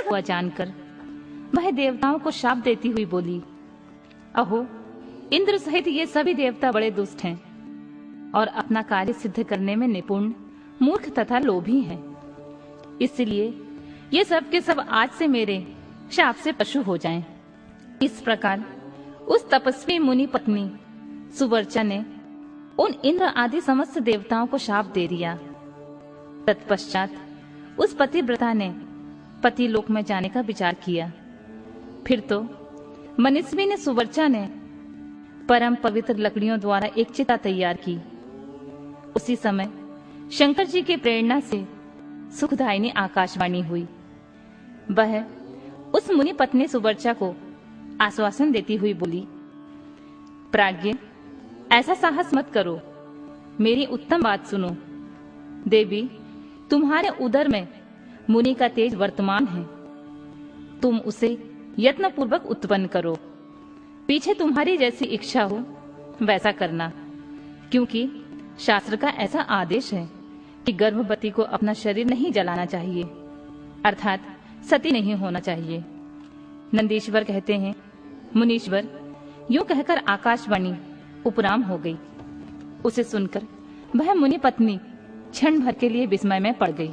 हुआ जानकर वह देवताओं को शाप देती हुई बोली, अहो, इंद्र सहित ये सभी देवता बड़े दुष्ट हैं और अपना कार्य सिद्ध करने में निपुण, मूर्ख तथा लोभी हैं। इसलिए ये सब के सब आज से मेरे शाप से पशु हो जाएं। इस प्रकार उस तपस्वी मुनि पत्नी सुवर्चा ने उन इंद्र आदि समस्त देवताओं को शाप दे दिया। तत्पश्चात उस पतिव्रता ने पति लोक में जाने का विचार किया। फिर तो मनीषवी ने सुवर्चा ने परम पवित्र लकड़ियों द्वारा एक चिता तैयार की। उसी समय शंकर जी की प्रेरणा से सुखदायिनी आकाशवाणी हुई। वह उस मुनि पत्नी सुवर्चा को आश्वासन देती हुई बोली, प्राज्ञ, ऐसा साहस मत करो, मेरी उत्तम बात सुनो। देवी, तुम्हारे उदर में मुनि का तेज वर्तमान है। तुम उसे यत्न पूर्वक उत्पन्न करो। पीछे तुम्हारी जैसी इच्छा हो वैसा करना, क्योंकि शास्त्र का ऐसा आदेश है कि गर्भवती को अपना शरीर नहीं जलाना चाहिए, अर्थात सती नहीं होना चाहिए। नंदीश्वर कहते हैं, मुनीश्वर, यूं कहकर आकाशवाणी उपराम हो गई। उसे सुनकर वह मुनि पत्नी क्षण भर के लिए विस्मय में पड़ गई।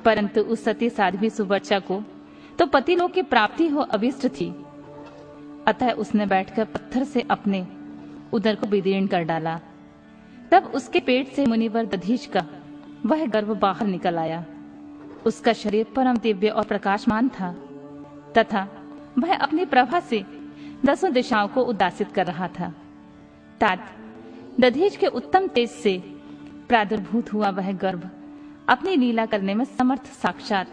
परंतु उस सती साध्वी सुवर्चा को तो पतिलोक की प्राप्ति हो अभिष्ट थी। अतः उसने बैठकर पत्थर से अपने उदर को विदीर्ण कर डाला। तब उसके पेट से मुनिवर दधीच का वह गर्भ बाहर निकल आया। उसका शरीर परम दिव्य और प्रकाशमान था तथा वह अपनी प्रभा से 10 दिशाओं को उद्दासित कर रहा था। तात दधीच के उत्तम तेज से प्रादुर्भूत हुआ वह गर्भ अपनी लीला करने में समर्थ साक्षात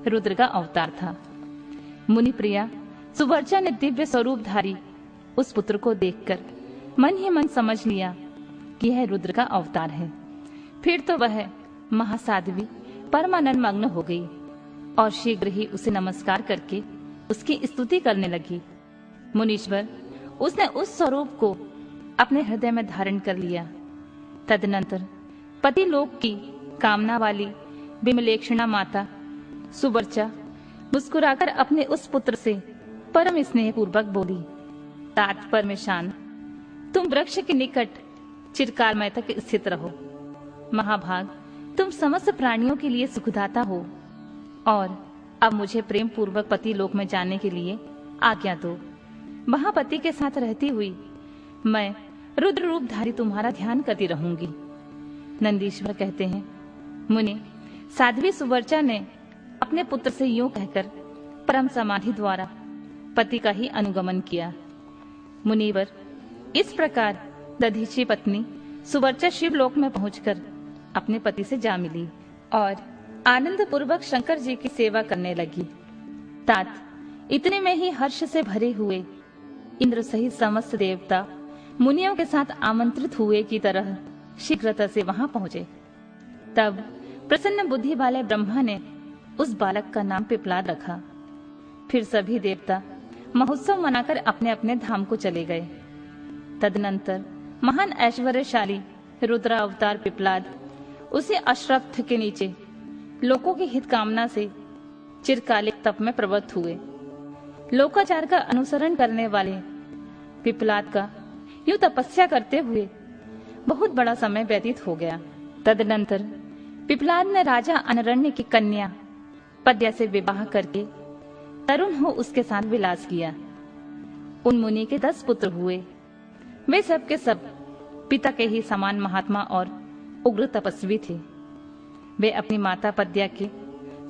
रुद्र का अवतार था। मुनि प्रिया सुवर्चा ने दिव्य स्वरूपधारी उस पुत्र को देखकर मन ही मन समझ लिया कि यह रुद्र का अवतार है। फिर तो वह महासाध्वी परमानंद मग्न हो गई और शीघ्र ही उसे नमस्कार करके उसकी स्तुति करने लगी। मुनीश्वर, उसने उस स्वरूप को अपने हृदय में धारण कर लिया। तदनंतर पति लोक की कामना वाली विमलेक्षणा माता सुवर्चा मुस्कुराकर अपने उस पुत्र से परम स्नेह पूर्वक बोली, तात परमेशान, तुम वृक्ष के निकट चिरकालमय तक स्थित रहो। महाभाग, तुम समस्त प्राणियों के लिए सुखदाता हो और अब मुझे प्रेम पूर्वक पति लोक में जाने के लिए आज्ञा दो। वहां पति के साथ रहती हुई मैं रुद्र रूपधारी तुम्हारा ध्यान करती रहूंगी। नंदीश्वर कहते हैं, मुनि, साध्वी सुवर्चा ने अपने पुत्र से यूं कहकर परम समाधि द्वारा पति का ही अनुगमन किया। मुनिवर, इस प्रकार दधीची पत्नी सुवर्चा शिवलोक में पहुंचकर अपने पति से जा मिली और आनंद पूर्वक शंकर जी की सेवा करने लगी। तात इतने में ही हर्ष से भरे हुए इंद्र सहित समस्त देवता मुनियों के साथ आमंत्रित हुए की तरह शीघ्रता से वहां पहुंचे। तब प्रसन्न बुद्धि वाले ब्रह्मा ने उस बालक का नाम पिपलाद रखा। फिर सभी देवता महोत्सव मनाकर अपने अपने धाम को चले गए। तदनंतर महान ऐश्वर्यशाली रुद्र अवतार पिपलाद उसी अश्वत्थ के नीचे लोकों की हित कामना से चिरकालिक तप में प्रवृत्त हुए। लोकाचार का अनुसरण करने वाले पिपलाद का यूं तपस्या करते हुए बहुत बड़ा समय व्यतीत हो गया। तदनंतर पिपलाद ने राजा अनरण्य की कन्या पद्या से विवाह करके तरुण हो उसके साथ विलास किया। उन मुनि के 10 पुत्र हुए। वे सब के सब पिता के ही समान महात्मा और उग्र तपस्वी थे। वे अपनी माता पद्या के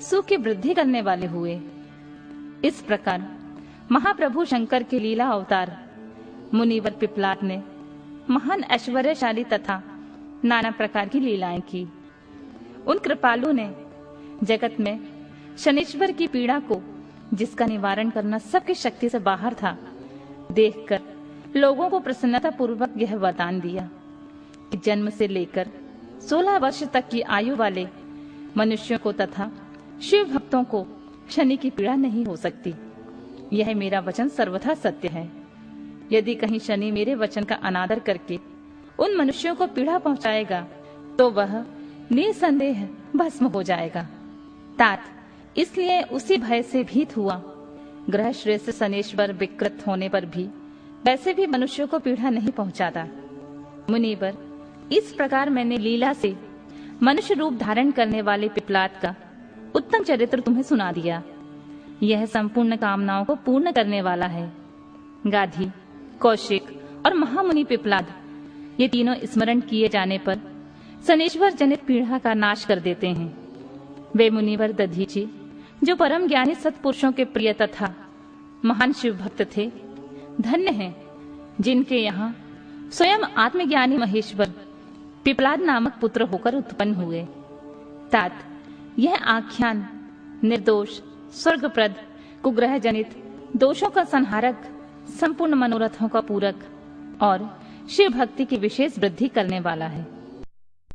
सुख की वृद्धि करने वाले हुए। इस प्रकार महाप्रभु शंकर के लीला अवतार मुनिवर पिपलाद ने महान ऐश्वर्यशाली तथा नाना प्रकार की लीलाएं की। उन कृपालु ने जगत में शनिश्वर की पीड़ा को, जिसका निवारण करना सबकी शक्ति से बाहर था, देखकर लोगों को प्रसन्नता पूर्वक यह वरदान दिया कि जन्म से लेकर 16 वर्ष तक की आयु वाले मनुष्यों को तथा शिव भक्तों को शनि की पीड़ा नहीं हो सकती। यह मेरा वचन सर्वथा सत्य है। यदि कहीं शनि मेरे वचन का अनादर करके उन मनुष्यों को पीड़ा पहुंचाएगा तो वह निसंदेह भस्म हो जाएगा। तात इसलिए उसी भय से भीत हुआ ग्रह श्रेष्ठ शनेश्वर विकृत होने पर भी वैसे भी मनुष्यों को पीड़ा नहीं पहुंचाता। मुनिवर, इस प्रकार मैंने लीला से मनुष्य रूप धारण करने वाले पिपलाद का उत्तम चरित्र तुम्हें सुना दिया। यह संपूर्ण कामनाओं को पूर्ण करने वाला है। गाधी, कौशिक और महामुनि पिपलाद, ये तीनों स्मरण किए जाने पर शनेश्वर जनित पीड़ा का नाश कर देते हैं। वे मुनिवर दधीची, जो परम ज्ञानी सत्पुरुषों के प्रिय तथा महान शिव भक्त थे, धन्य हैं जिनके यहाँ स्वयं आत्मज्ञानी महेश्वर पिपलाद नामक पुत्र होकर उत्पन्न हुए। तात, यह आख्यान निर्दोष, स्वर्गप्रद, कुग्रह जनित, दोषों का संहारक, संपूर्ण मनोरथों का पूरक और शिव भक्ति की विशेष वृद्धि करने वाला है।